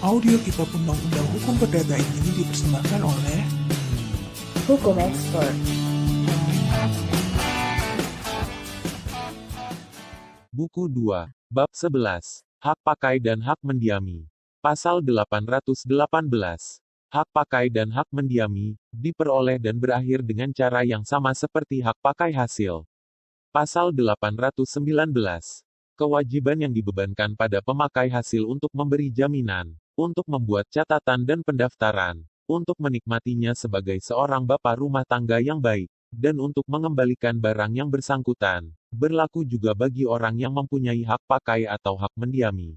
Audio Kitab Undang-Undang Hukum Perdata ini dipersembahkan oleh Hukum Expert. Buku 2, Bab 11, Hak Pakai dan Hak Mendiami. Pasal 818. Hak pakai dan hak mendiami, diperoleh dan berakhir dengan cara yang sama seperti hak pakai hasil. Pasal 819. Kewajiban yang dibebankan pada pemakai hasil untuk memberi jaminan, untuk membuat catatan dan pendaftaran, untuk menikmatinya sebagai seorang bapak rumah tangga yang baik, dan untuk mengembalikan barang yang bersangkutan, berlaku juga bagi orang yang mempunyai hak pakai atau hak mendiami.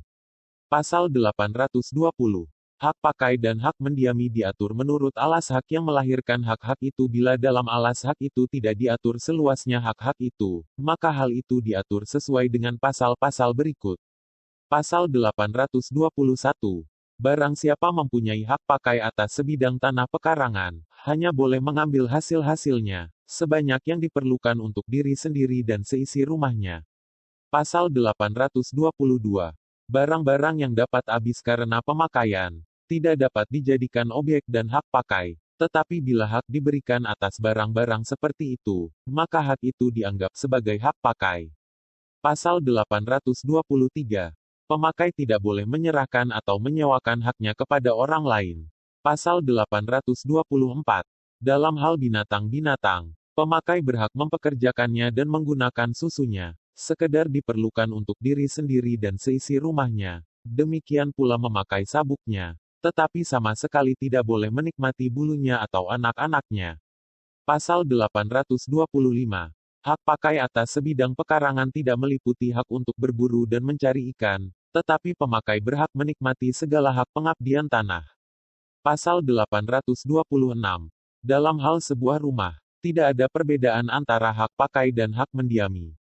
Pasal 820. Hak pakai dan hak mendiami diatur menurut alas hak yang melahirkan hak-hak itu. Bila dalam alas hak itu tidak diatur seluasnya hak-hak itu, maka hal itu diatur sesuai dengan pasal-pasal berikut. Pasal 821. Barang siapa mempunyai hak pakai atas sebidang tanah pekarangan, hanya boleh mengambil hasil-hasilnya, sebanyak yang diperlukan untuk diri sendiri dan seisi rumahnya. Pasal 822. Barang-barang yang dapat habis karena pemakaian, tidak dapat dijadikan objek dan hak pakai, tetapi bila hak diberikan atas barang-barang seperti itu, maka hak itu dianggap sebagai hak pakai. Pasal 823. Pemakai tidak boleh menyerahkan atau menyewakan haknya kepada orang lain. Pasal 824. Dalam hal binatang-binatang, pemakai berhak mempekerjakannya dan menggunakan susunya, sekedar diperlukan untuk diri sendiri dan seisi rumahnya. Demikian pula memakai sabuknya, tetapi sama sekali tidak boleh menikmati bulunya atau anak-anaknya. Pasal 825. Hak pakai atas sebidang pekarangan tidak meliputi hak untuk berburu dan mencari ikan, tetapi pemakai berhak menikmati segala hak pengabdian tanah. Pasal 826. Dalam hal sebuah rumah, tidak ada perbedaan antara hak pakai dan hak mendiami.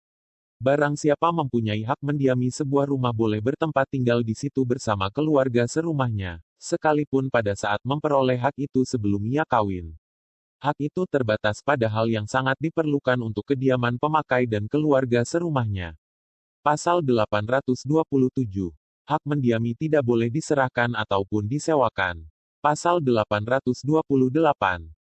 Barang siapa mempunyai hak mendiami sebuah rumah boleh bertempat tinggal di situ bersama keluarga serumahnya, sekalipun pada saat memperoleh hak itu sebelum ia kawin. Hak itu terbatas pada hal yang sangat diperlukan untuk kediaman pemakai dan keluarga serumahnya. Pasal 827. Hak mendiami tidak boleh diserahkan ataupun disewakan. Pasal 828.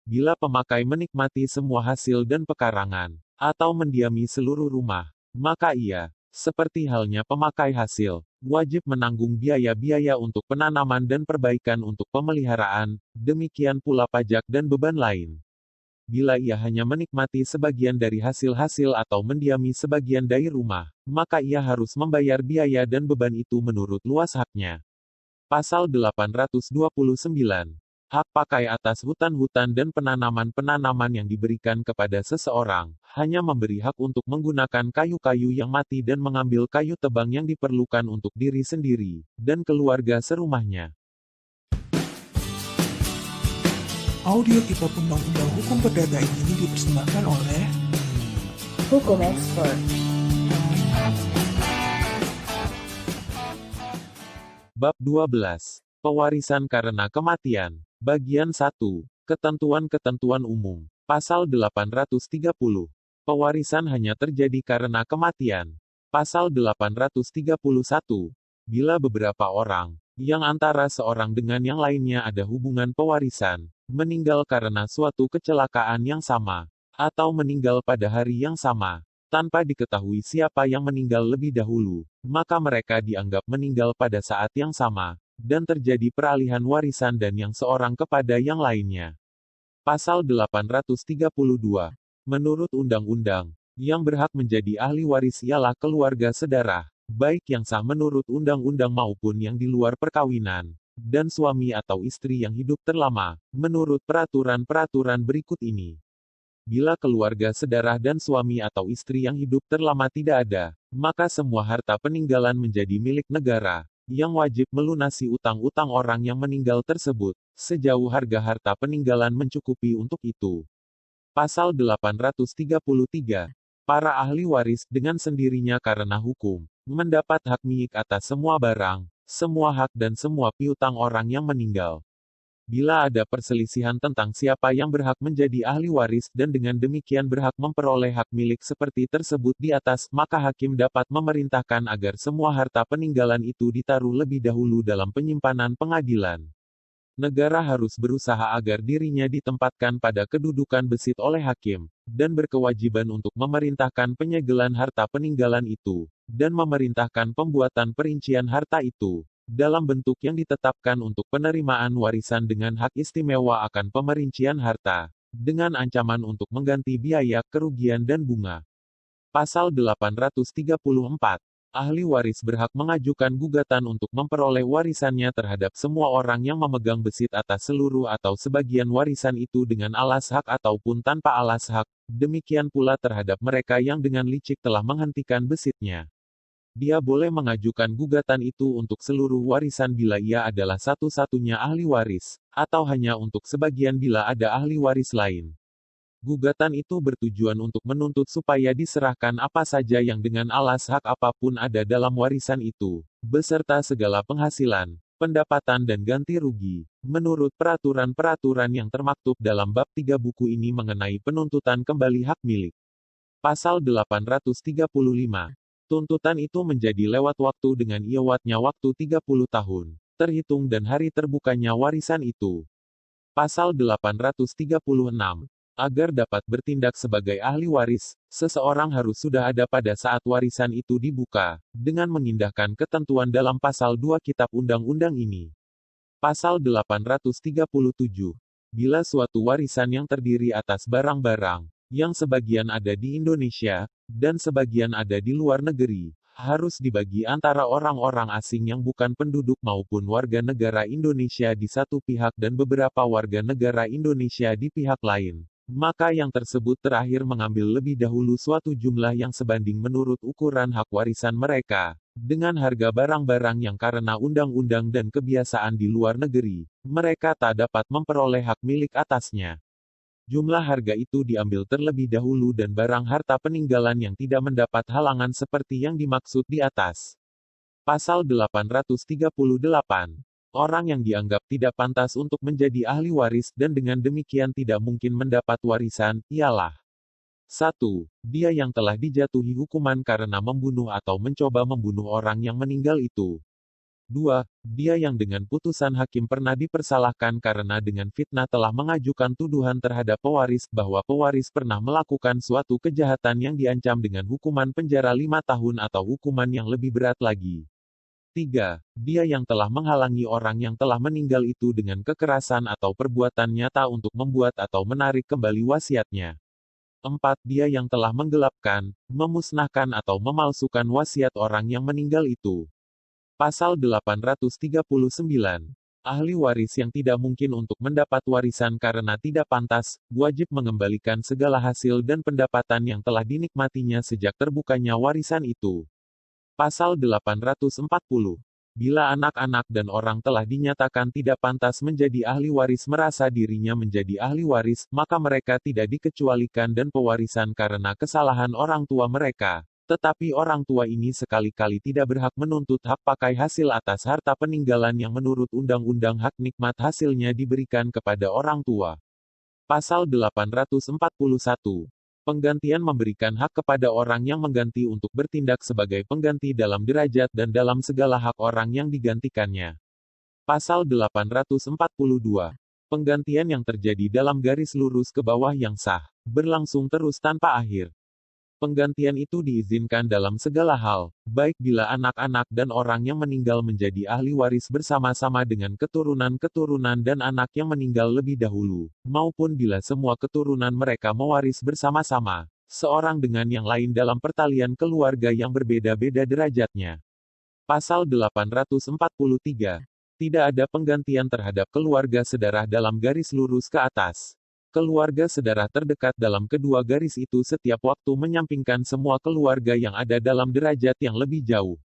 Bila pemakai menikmati semua hasil dan pekarangan, atau mendiami seluruh rumah, maka ia, seperti halnya pemakai hasil, wajib menanggung biaya-biaya untuk penanaman dan perbaikan untuk pemeliharaan, demikian pula pajak dan beban lain. Bila ia hanya menikmati sebagian dari hasil-hasil atau mendiami sebagian dari rumah, maka ia harus membayar biaya dan beban itu menurut luas haknya. Pasal 829. Hak pakai atas hutan-hutan dan penanaman-penanaman yang diberikan kepada seseorang, hanya memberi hak untuk menggunakan kayu-kayu yang mati dan mengambil kayu tebang yang diperlukan untuk diri sendiri, dan keluarga serumahnya. Audio Kitab Undang-Undang Hukum Perdata ini dipersembahkan oleh Hukum Expert. Bab 12. Pewarisan karena kematian. Bagian 1. Ketentuan-ketentuan umum. Pasal 830. Pewarisan hanya terjadi karena kematian. Pasal 831. Bila beberapa orang, yang antara seorang dengan yang lainnya ada hubungan pewarisan, meninggal karena suatu kecelakaan yang sama, atau meninggal pada hari yang sama, tanpa diketahui siapa yang meninggal lebih dahulu, maka mereka dianggap meninggal pada saat yang sama, dan terjadi peralihan warisan dan yang seorang kepada yang lainnya. Pasal 832. Menurut undang-undang, yang berhak menjadi ahli waris ialah keluarga sedarah, baik yang sah menurut undang-undang maupun yang di luar perkawinan, dan suami atau istri yang hidup terlama, menurut peraturan-peraturan berikut ini. Bila keluarga sedarah dan suami atau istri yang hidup terlama tidak ada, maka semua harta peninggalan menjadi milik negara, yang wajib melunasi utang-utang orang yang meninggal tersebut, sejauh harga harta peninggalan mencukupi untuk itu. Pasal 833. Para ahli waris, dengan sendirinya karena hukum, mendapat hak milik atas semua barang, semua hak dan semua piutang orang yang meninggal. Bila ada perselisihan tentang siapa yang berhak menjadi ahli waris dan dengan demikian berhak memperoleh hak milik seperti tersebut di atas, maka hakim dapat memerintahkan agar semua harta peninggalan itu ditaruh lebih dahulu dalam penyimpanan pengadilan. Negara harus berusaha agar dirinya ditempatkan pada kedudukan besit oleh hakim, dan berkewajiban untuk memerintahkan penyegelan harta peninggalan itu, dan memerintahkan pembuatan perincian harta itu dalam bentuk yang ditetapkan untuk penerimaan warisan dengan hak istimewa akan pemerincian harta, dengan ancaman untuk mengganti biaya, kerugian dan bunga. Pasal 834. Ahli waris berhak mengajukan gugatan untuk memperoleh warisannya terhadap semua orang yang memegang besit atas seluruh atau sebagian warisan itu dengan alas hak ataupun tanpa alas hak, demikian pula terhadap mereka yang dengan licik telah menghentikan besitnya. Dia boleh mengajukan gugatan itu untuk seluruh warisan bila ia adalah satu-satunya ahli waris, atau hanya untuk sebagian bila ada ahli waris lain. Gugatan itu bertujuan untuk menuntut supaya diserahkan apa saja yang dengan alas hak apapun ada dalam warisan itu, beserta segala penghasilan, pendapatan dan ganti rugi, menurut peraturan-peraturan yang termaktub dalam bab 3 buku ini mengenai penuntutan kembali hak milik. Pasal 835. Tuntutan itu menjadi lewat waktu dengan lewatnya waktu 30 tahun, terhitung dan hari terbukanya warisan itu. Pasal 836. Agar dapat bertindak sebagai ahli waris, seseorang harus sudah ada pada saat warisan itu dibuka, dengan mengindahkan ketentuan dalam pasal 2 Kitab Undang-Undang ini. Pasal 837. Bila suatu warisan yang terdiri atas barang-barang, yang sebagian ada di Indonesia, dan sebagian ada di luar negeri, harus dibagi antara orang-orang asing yang bukan penduduk maupun warga negara Indonesia di satu pihak dan beberapa warga negara Indonesia di pihak lain. Maka yang tersebut terakhir mengambil lebih dahulu suatu jumlah yang sebanding menurut ukuran hak warisan mereka, dengan harga barang-barang yang karena undang-undang dan kebiasaan di luar negeri, mereka tak dapat memperoleh hak milik atasnya. Jumlah harga itu diambil terlebih dahulu dan barang harta peninggalan yang tidak mendapat halangan seperti yang dimaksud di atas. Pasal 838. Orang yang dianggap tidak pantas untuk menjadi ahli waris dan dengan demikian tidak mungkin mendapat warisan, ialah 1. Dia yang telah dijatuhi hukuman karena membunuh atau mencoba membunuh orang yang meninggal itu. 2. Dia yang dengan putusan hakim pernah dipersalahkan karena dengan fitnah telah mengajukan tuduhan terhadap pewaris bahwa pewaris pernah melakukan suatu kejahatan yang diancam dengan hukuman penjara 5 tahun atau hukuman yang lebih berat lagi. 3. Dia yang telah menghalangi orang yang telah meninggal itu dengan kekerasan atau perbuatan nyata untuk membuat atau menarik kembali wasiatnya. 4. Dia yang telah menggelapkan, memusnahkan atau memalsukan wasiat orang yang meninggal itu. Pasal 839. Ahli waris yang tidak mungkin untuk mendapat warisan karena tidak pantas, wajib mengembalikan segala hasil dan pendapatan yang telah dinikmatinya sejak terbukanya warisan itu. Pasal 840. Bila anak-anak dan orang telah dinyatakan tidak pantas menjadi ahli waris merasa dirinya menjadi ahli waris, maka mereka tidak dikecualikan dan pewarisan karena kesalahan orang tua mereka. Tetapi orang tua ini sekali-kali tidak berhak menuntut hak pakai hasil atas harta peninggalan yang menurut undang-undang hak nikmat hasilnya diberikan kepada orang tua. Pasal 841. Penggantian memberikan hak kepada orang yang mengganti untuk bertindak sebagai pengganti dalam derajat dan dalam segala hak orang yang digantikannya. Pasal 842. Penggantian yang terjadi dalam garis lurus ke bawah yang sah, berlangsung terus tanpa akhir. Penggantian itu diizinkan dalam segala hal, baik bila anak-anak dan orang yang meninggal menjadi ahli waris bersama-sama dengan keturunan-keturunan dan anak yang meninggal lebih dahulu, maupun bila semua keturunan mereka mewaris bersama-sama, seorang dengan yang lain dalam pertalian keluarga yang berbeda-beda derajatnya. Pasal 843. Tidak ada penggantian terhadap keluarga sedarah dalam garis lurus ke atas. Keluarga sedarah terdekat dalam kedua garis itu setiap waktu menyampingkan semua keluarga yang ada dalam derajat yang lebih jauh.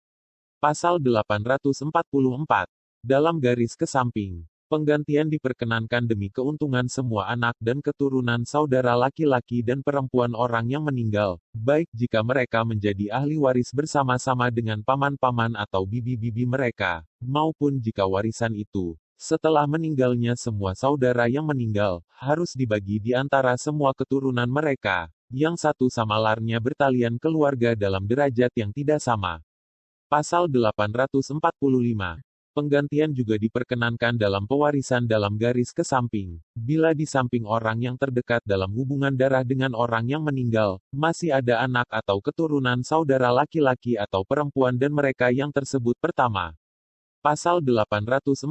Pasal 844. Dalam garis ke samping, penggantian diperkenankan demi keuntungan semua anak dan keturunan saudara laki-laki dan perempuan orang yang meninggal, baik jika mereka menjadi ahli waris bersama-sama dengan paman-paman atau bibi-bibi mereka, maupun jika warisan itu, Setelah meninggalnya semua saudara yang meninggal, harus dibagi di antara semua keturunan mereka, yang satu sama lainnya bertalian keluarga dalam derajat yang tidak sama. Pasal 845. Penggantian juga diperkenankan dalam pewarisan dalam garis ke samping. Bila di samping orang yang terdekat dalam hubungan darah dengan orang yang meninggal, masih ada anak atau keturunan saudara laki-laki atau perempuan dan mereka yang tersebut pertama. Pasal 846.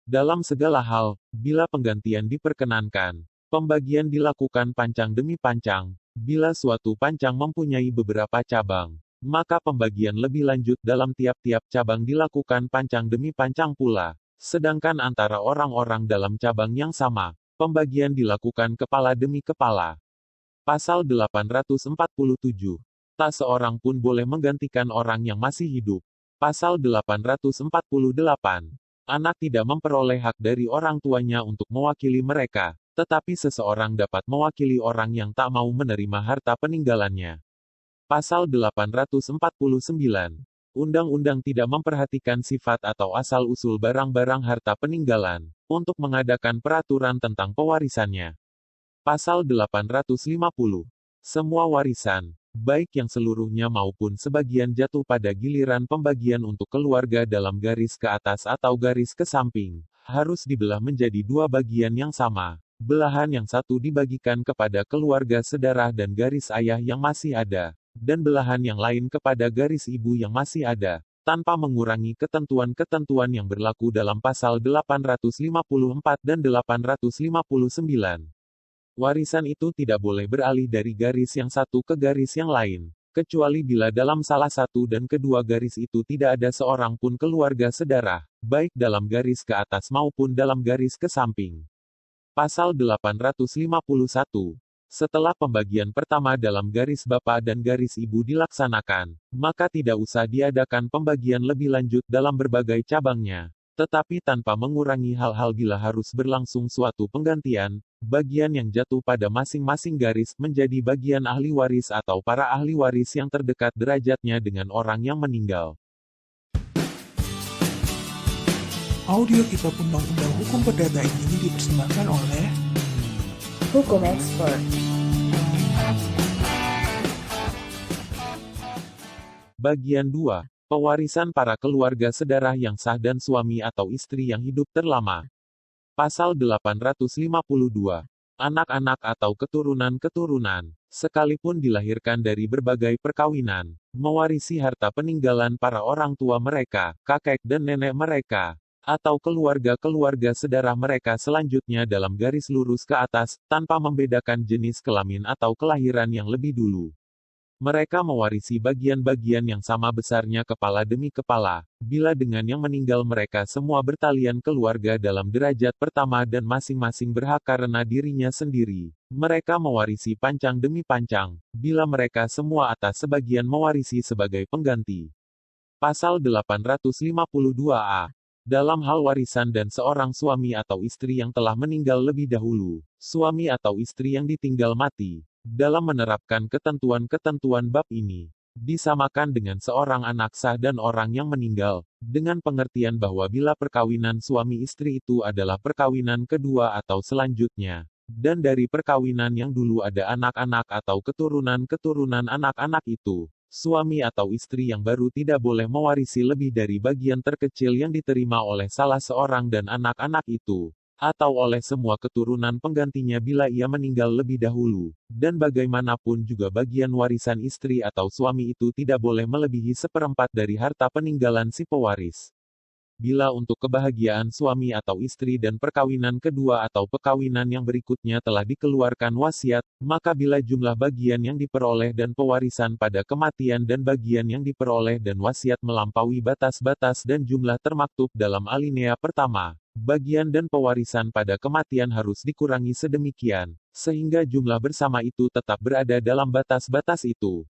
Dalam segala hal, bila penggantian diperkenankan, pembagian dilakukan pancang demi pancang. Bila suatu pancang mempunyai beberapa cabang, maka pembagian lebih lanjut dalam tiap-tiap cabang dilakukan pancang demi pancang pula. Sedangkan antara orang-orang dalam cabang yang sama, pembagian dilakukan kepala demi kepala. Pasal 847. Tak seorang pun boleh menggantikan orang yang masih hidup. Pasal 848. Anak tidak memperoleh hak dari orang tuanya untuk mewakili mereka, tetapi seseorang dapat mewakili orang yang tak mau menerima harta peninggalannya. Pasal 849. Undang-undang tidak memperhatikan sifat atau asal-usul barang-barang harta peninggalan, untuk mengadakan peraturan tentang pewarisannya. Pasal 850. Semua warisan, baik yang seluruhnya maupun sebagian jatuh pada giliran pembagian untuk keluarga dalam garis ke atas atau garis ke samping, harus dibelah menjadi dua bagian yang sama. Belahan yang satu dibagikan kepada keluarga sedarah dan garis ayah yang masih ada, dan belahan yang lain kepada garis ibu yang masih ada, tanpa mengurangi ketentuan-ketentuan yang berlaku dalam pasal 854 dan 859. Warisan itu tidak boleh beralih dari garis yang satu ke garis yang lain, kecuali bila dalam salah satu dan kedua garis itu tidak ada seorang pun keluarga sedarah, baik dalam garis ke atas maupun dalam garis ke samping. Pasal 851. Setelah pembagian pertama dalam garis bapak dan garis ibu dilaksanakan, maka tidak usah diadakan pembagian lebih lanjut dalam berbagai cabangnya. Tetapi tanpa mengurangi hal-hal bila harus berlangsung suatu penggantian, bagian yang jatuh pada masing-masing garis menjadi bagian ahli waris atau para ahli waris yang terdekat derajatnya dengan orang yang meninggal. Audio Kitab Undang-Undang Hukum Perdata ini dipersembahkan oleh Hukum Expert. Bagian 2. Pewarisan para keluarga sedarah yang sah dan suami atau istri yang hidup terlama. Pasal 852. Anak-anak atau keturunan-keturunan, sekalipun dilahirkan dari berbagai perkawinan, mewarisi harta peninggalan para orang tua mereka, kakek dan nenek mereka, atau keluarga-keluarga sedarah mereka selanjutnya dalam garis lurus ke atas, tanpa membedakan jenis kelamin atau kelahiran yang lebih dulu. Mereka mewarisi bagian-bagian yang sama besarnya kepala demi kepala, bila dengan yang meninggal mereka semua bertalian keluarga dalam derajat pertama dan masing-masing berhak karena dirinya sendiri. Mereka mewarisi pancang demi pancang, bila mereka semua atas sebagian mewarisi sebagai pengganti. Pasal 852a. Dalam hal warisan dan seorang suami atau istri yang telah meninggal lebih dahulu, suami atau istri yang ditinggal mati, dalam menerapkan ketentuan-ketentuan bab ini, disamakan dengan seorang anak sah dan orang yang meninggal, dengan pengertian bahwa bila perkawinan suami istri itu adalah perkawinan kedua atau selanjutnya, dan dari perkawinan yang dulu ada anak-anak atau keturunan-keturunan anak-anak itu, suami atau istri yang baru tidak boleh mewarisi lebih dari bagian terkecil yang diterima oleh salah seorang dan anak-anak itu, atau oleh semua keturunan penggantinya bila ia meninggal lebih dahulu, dan bagaimanapun juga bagian warisan istri atau suami itu tidak boleh melebihi seperempat dari harta peninggalan si pewaris. Bila untuk kebahagiaan suami atau istri dan perkawinan kedua atau perkawinan yang berikutnya telah dikeluarkan wasiat, maka bila jumlah bagian yang diperoleh dan pewarisan pada kematian dan bagian yang diperoleh dan wasiat melampaui batas-batas dan jumlah termaktub dalam alinea pertama, bagian dan pewarisan pada kematian harus dikurangi sedemikian, sehingga jumlah bersama itu tetap berada dalam batas-batas itu.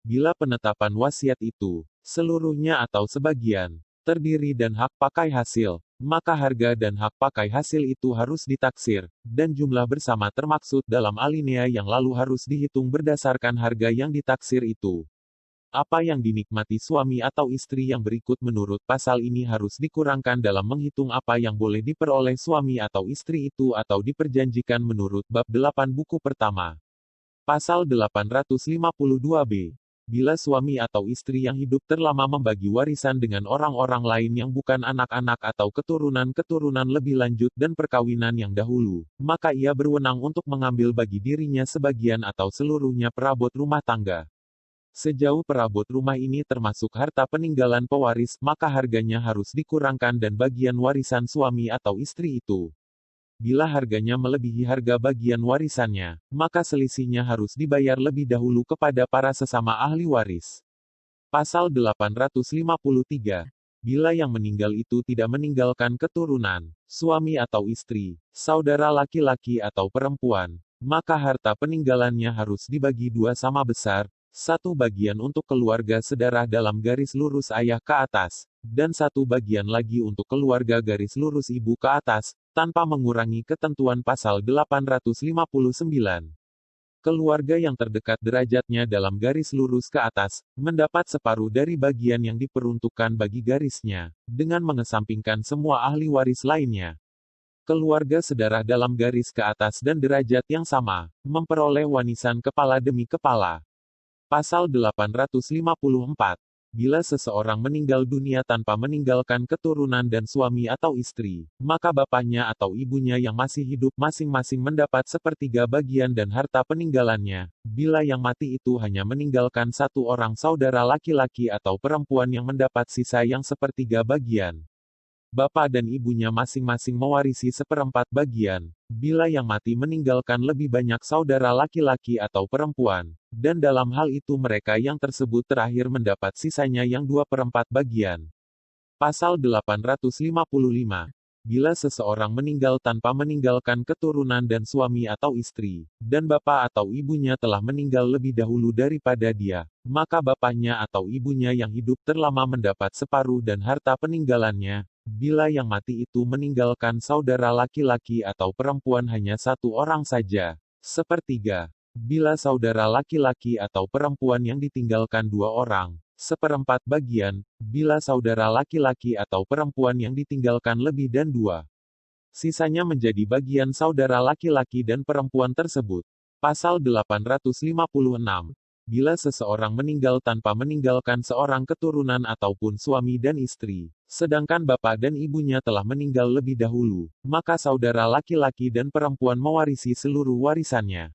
Bila penetapan wasiat itu, seluruhnya atau sebagian, terdiri dan hak pakai hasil, maka harga dan hak pakai hasil itu harus ditaksir, dan jumlah bersama termaksud dalam alinea yang lalu harus dihitung berdasarkan harga yang ditaksir itu. Apa yang dinikmati suami atau istri yang berikut menurut pasal ini harus dikurangkan dalam menghitung apa yang boleh diperoleh suami atau istri itu atau diperjanjikan menurut bab 8 buku pertama. Pasal 852b. Bila suami atau istri yang hidup terlama membagi warisan dengan orang-orang lain yang bukan anak-anak atau keturunan-keturunan lebih lanjut dan perkawinan yang dahulu, maka ia berwenang untuk mengambil bagi dirinya sebagian atau seluruhnya perabot rumah tangga. Sejauh perabot rumah ini termasuk harta peninggalan pewaris, maka harganya harus dikurangkan dan bagian warisan suami atau istri itu. Bila harganya melebihi harga bagian warisannya, maka selisihnya harus dibayar lebih dahulu kepada para sesama ahli waris. Pasal 853. Bila yang meninggal itu tidak meninggalkan keturunan, suami atau istri, saudara laki-laki atau perempuan, maka harta peninggalannya harus dibagi dua sama besar, satu bagian untuk keluarga sedarah dalam garis lurus ayah ke atas, dan satu bagian lagi untuk keluarga garis lurus ibu ke atas, tanpa mengurangi ketentuan pasal 859. Keluarga yang terdekat derajatnya dalam garis lurus ke atas, mendapat separuh dari bagian yang diperuntukkan bagi garisnya, dengan mengesampingkan semua ahli waris lainnya. Keluarga sedarah dalam garis ke atas dan derajat yang sama, memperoleh warisan kepala demi kepala. Pasal 854. Bila seseorang meninggal dunia tanpa meninggalkan keturunan dan suami atau istri, maka bapaknya atau ibunya yang masih hidup masing-masing mendapat sepertiga bagian dan harta peninggalannya. Bila yang mati itu hanya meninggalkan satu orang saudara laki-laki atau perempuan yang mendapat sisa yang sepertiga bagian, bapak dan ibunya masing-masing mewarisi seperempat bagian. Bila yang mati meninggalkan lebih banyak saudara laki-laki atau perempuan, dan dalam hal itu mereka yang tersebut terakhir mendapat sisanya yang 2/4 bagian. Pasal 855. Bila seseorang meninggal tanpa meninggalkan keturunan dan suami atau istri, dan bapak atau ibunya telah meninggal lebih dahulu daripada dia, maka bapaknya atau ibunya yang hidup terlama mendapat separuh dan harta peninggalannya. Bila yang mati itu meninggalkan saudara laki-laki atau perempuan hanya satu orang saja, sepertiga. Bila saudara laki-laki atau perempuan yang ditinggalkan dua orang, seperempat bagian. Bila saudara laki-laki atau perempuan yang ditinggalkan lebih dan dua, sisanya menjadi bagian saudara laki-laki dan perempuan tersebut. Pasal 856. Bila seseorang meninggal tanpa meninggalkan seorang keturunan ataupun suami dan istri, sedangkan bapak dan ibunya telah meninggal lebih dahulu, maka saudara laki-laki dan perempuan mewarisi seluruh warisannya.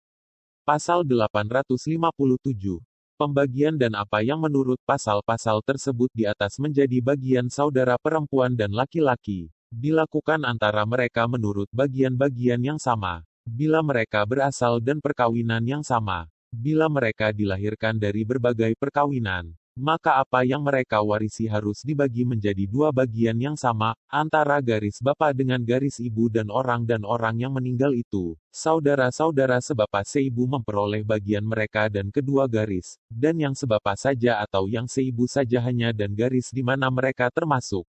Pasal 857. Pembagian dan apa yang menurut pasal-pasal tersebut di atas menjadi bagian saudara perempuan dan laki-laki, dilakukan antara mereka menurut bagian-bagian yang sama, bila mereka berasal dan perkawinan yang sama. Bila mereka dilahirkan dari berbagai perkawinan, maka apa yang mereka warisi harus dibagi menjadi dua bagian yang sama, antara garis bapak dengan garis ibu dan orang yang meninggal itu. Saudara-saudara sebapak seibu memperoleh bagian mereka dan kedua garis, dan yang sebapak saja atau yang seibu saja hanya dan garis di mana mereka termasuk.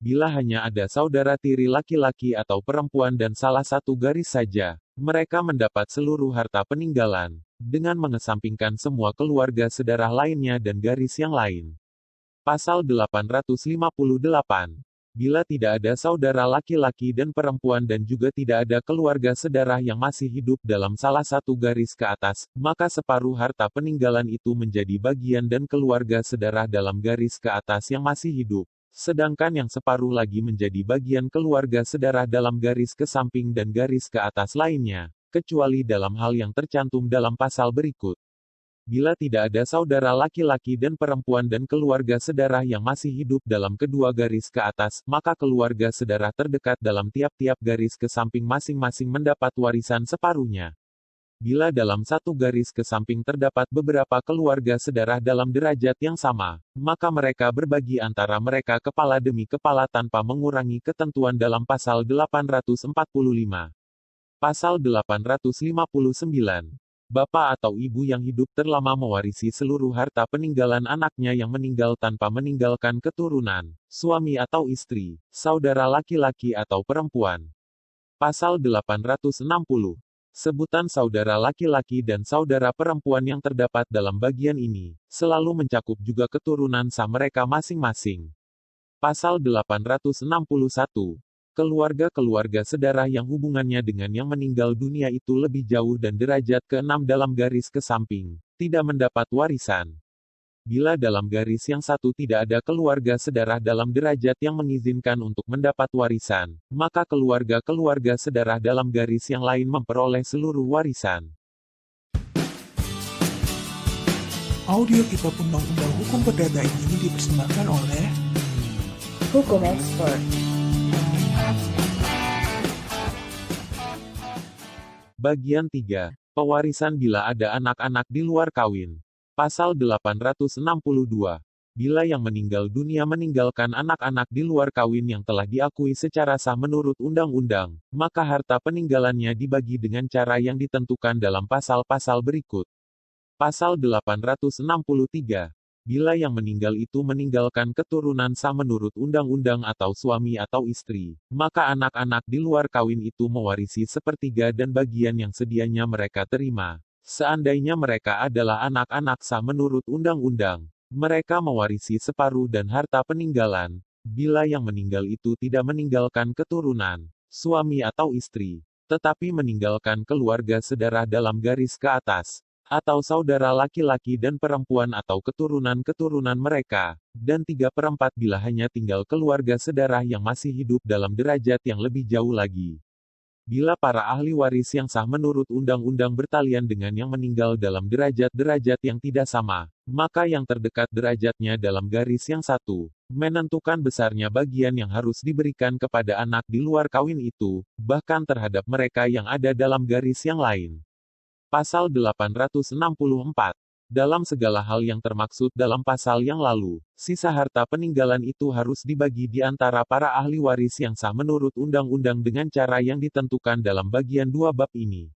Bila hanya ada saudara tiri laki-laki atau perempuan dan salah satu garis saja, mereka mendapat seluruh harta peninggalan, dengan mengesampingkan semua keluarga sedarah lainnya dan garis yang lain. Pasal 858. Bila tidak ada saudara laki-laki dan perempuan dan juga tidak ada keluarga sedarah yang masih hidup dalam salah satu garis ke atas, maka separuh harta peninggalan itu menjadi bagian dan keluarga sedarah dalam garis ke atas yang masih hidup. Sedangkan yang separuh lagi menjadi bagian keluarga sedarah dalam garis ke samping dan garis ke atas lainnya, kecuali dalam hal yang tercantum dalam pasal berikut. Bila tidak ada saudara laki-laki dan perempuan dan keluarga sedarah yang masih hidup dalam kedua garis ke atas, maka keluarga sedarah terdekat dalam tiap-tiap garis ke samping masing-masing mendapat warisan separuhnya. Bila dalam satu garis ke samping terdapat beberapa keluarga sedarah dalam derajat yang sama, maka mereka berbagi antara mereka kepala demi kepala tanpa mengurangi ketentuan dalam pasal 845. Pasal 859. Bapak atau ibu yang hidup terlama mewarisi seluruh harta peninggalan anaknya yang meninggal tanpa meninggalkan keturunan, suami atau istri, saudara laki-laki atau perempuan. Pasal 860. Sebutan saudara laki-laki dan saudara perempuan yang terdapat dalam bagian ini, selalu mencakup juga keturunan sah mereka masing-masing. Pasal 861. Keluarga-keluarga sedarah yang hubungannya dengan yang meninggal dunia itu lebih jauh dan derajat ke-6 dalam garis ke samping, tidak mendapat warisan. Bila dalam garis yang satu tidak ada keluarga sedarah dalam derajat yang mengizinkan untuk mendapat warisan, maka keluarga-keluarga sedarah dalam garis yang lain memperoleh seluruh warisan. Audio Kitab Undang-Undang Hukum Perdata ini dipersembahkan oleh Hukum Expert. Bagian 3. Pewarisan bila ada anak-anak di luar kawin. Pasal 862. Bila yang meninggal dunia meninggalkan anak-anak di luar kawin yang telah diakui secara sah menurut undang-undang, maka harta peninggalannya dibagi dengan cara yang ditentukan dalam pasal-pasal berikut. Pasal 863. Bila yang meninggal itu meninggalkan keturunan sah menurut undang-undang atau suami atau istri, maka anak-anak di luar kawin itu mewarisi sepertiga dan bagian yang sedianya mereka terima. Seandainya mereka adalah anak-anak sah menurut undang-undang, mereka mewarisi separuh dan harta peninggalan. Bila yang meninggal itu tidak meninggalkan keturunan, suami atau istri, tetapi meninggalkan keluarga sedarah dalam garis ke atas, atau saudara laki-laki dan perempuan atau keturunan-keturunan mereka, dan 3/4 bila hanya tinggal keluarga sedarah yang masih hidup dalam derajat yang lebih jauh lagi. Bila para ahli waris yang sah menurut undang-undang bertalian dengan yang meninggal dalam derajat-derajat yang tidak sama, maka yang terdekat derajatnya dalam garis yang satu, menentukan besarnya bagian yang harus diberikan kepada anak di luar kawin itu, bahkan terhadap mereka yang ada dalam garis yang lain. Pasal 864. Dalam segala hal yang termaksud dalam pasal yang lalu, sisa harta peninggalan itu harus dibagi di antara para ahli waris yang sah menurut undang-undang dengan cara yang ditentukan dalam bagian 2 bab ini.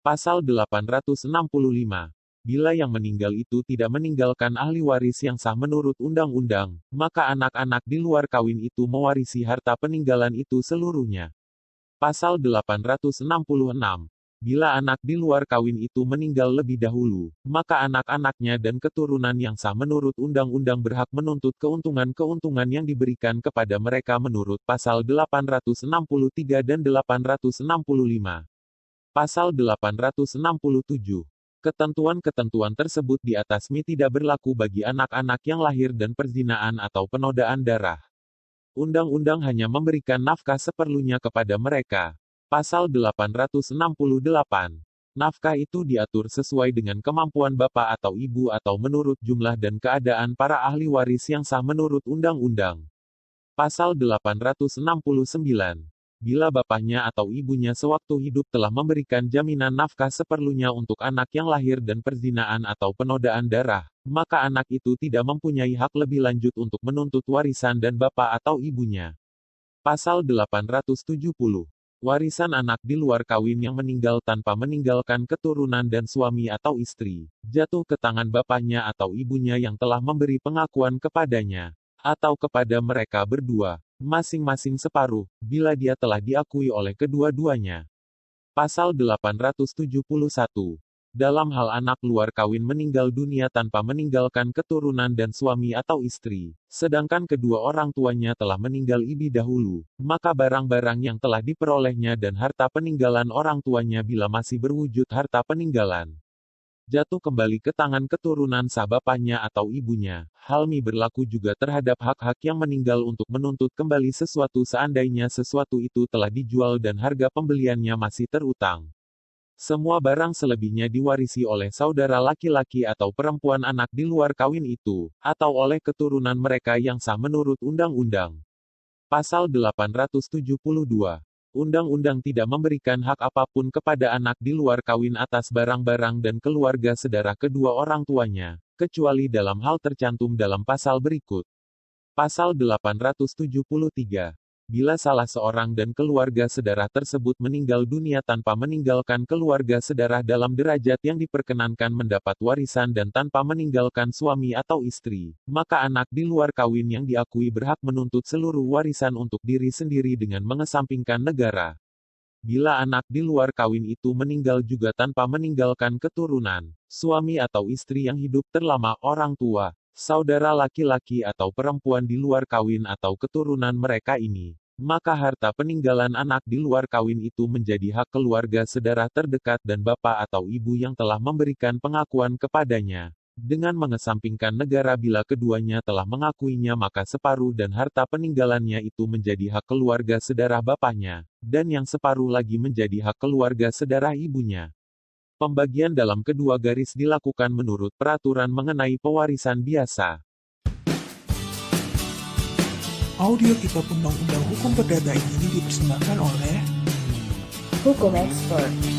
Pasal 865. Bila yang meninggal itu tidak meninggalkan ahli waris yang sah menurut undang-undang, maka anak-anak di luar kawin itu mewarisi harta peninggalan itu seluruhnya. Pasal 866. Bila anak di luar kawin itu meninggal lebih dahulu, maka anak-anaknya dan keturunan yang sah menurut undang-undang berhak menuntut keuntungan-keuntungan yang diberikan kepada mereka menurut pasal 863 dan 865. Pasal 867. Ketentuan-ketentuan tersebut di atas tidak berlaku bagi anak-anak yang lahir dan perzinaan atau penodaan darah. Undang-undang hanya memberikan nafkah seperlunya kepada mereka. Pasal 868. Nafkah itu diatur sesuai dengan kemampuan bapak atau ibu atau menurut jumlah dan keadaan para ahli waris yang sah menurut undang-undang. Pasal 869. Bila bapaknya atau ibunya sewaktu hidup telah memberikan jaminan nafkah seperlunya untuk anak yang lahir dan perzinaan atau penodaan darah, maka anak itu tidak mempunyai hak lebih lanjut untuk menuntut warisan dan bapak atau ibunya. Pasal 870. Warisan anak di luar kawin yang meninggal tanpa meninggalkan keturunan dan suami atau istri, jatuh ke tangan bapaknya atau ibunya yang telah memberi pengakuan kepadanya, atau kepada mereka berdua, masing-masing separuh, bila dia telah diakui oleh kedua-duanya. Pasal 871. Dalam hal anak luar kawin meninggal dunia tanpa meninggalkan keturunan dan suami atau istri, sedangkan kedua orang tuanya telah meninggal lebih dahulu, maka barang-barang yang telah diperolehnya dan harta peninggalan orang tuanya bila masih berwujud harta peninggalan, jatuh kembali ke tangan keturunan sah bapaknya atau ibunya. Hal ini berlaku juga terhadap hak-hak yang meninggal untuk menuntut kembali sesuatu seandainya sesuatu itu telah dijual dan harga pembeliannya masih terutang. Semua barang selebihnya diwarisi oleh saudara laki-laki atau perempuan anak di luar kawin itu, atau oleh keturunan mereka yang sah menurut undang-undang. Pasal 872. Undang-undang tidak memberikan hak apapun kepada anak di luar kawin atas barang-barang dan keluarga sedarah kedua orang tuanya, kecuali dalam hal tercantum dalam pasal berikut. Pasal 873. Bila salah seorang dan keluarga sedarah tersebut meninggal dunia tanpa meninggalkan keluarga sedarah dalam derajat yang diperkenankan mendapat warisan dan tanpa meninggalkan suami atau istri, maka anak di luar kawin yang diakui berhak menuntut seluruh warisan untuk diri sendiri dengan mengesampingkan negara. Bila anak di luar kawin itu meninggal juga tanpa meninggalkan keturunan, suami atau istri yang hidup terlama, orang tua, saudara laki-laki atau perempuan di luar kawin atau keturunan mereka ini, maka harta peninggalan anak di luar kawin itu menjadi hak keluarga saudara terdekat dan bapak atau ibu yang telah memberikan pengakuan kepadanya. Dengan mengesampingkan negara, bila keduanya telah mengakuinya, maka separuh dan harta peninggalannya itu menjadi hak keluarga saudara bapaknya, dan yang separuh lagi menjadi hak keluarga saudara ibunya. Pembagian dalam kedua garis dilakukan menurut peraturan mengenai pewarisan biasa. Audio Kitab Undang-Undang Hukum Perdata ini dipersembahkan oleh Hukum Expert.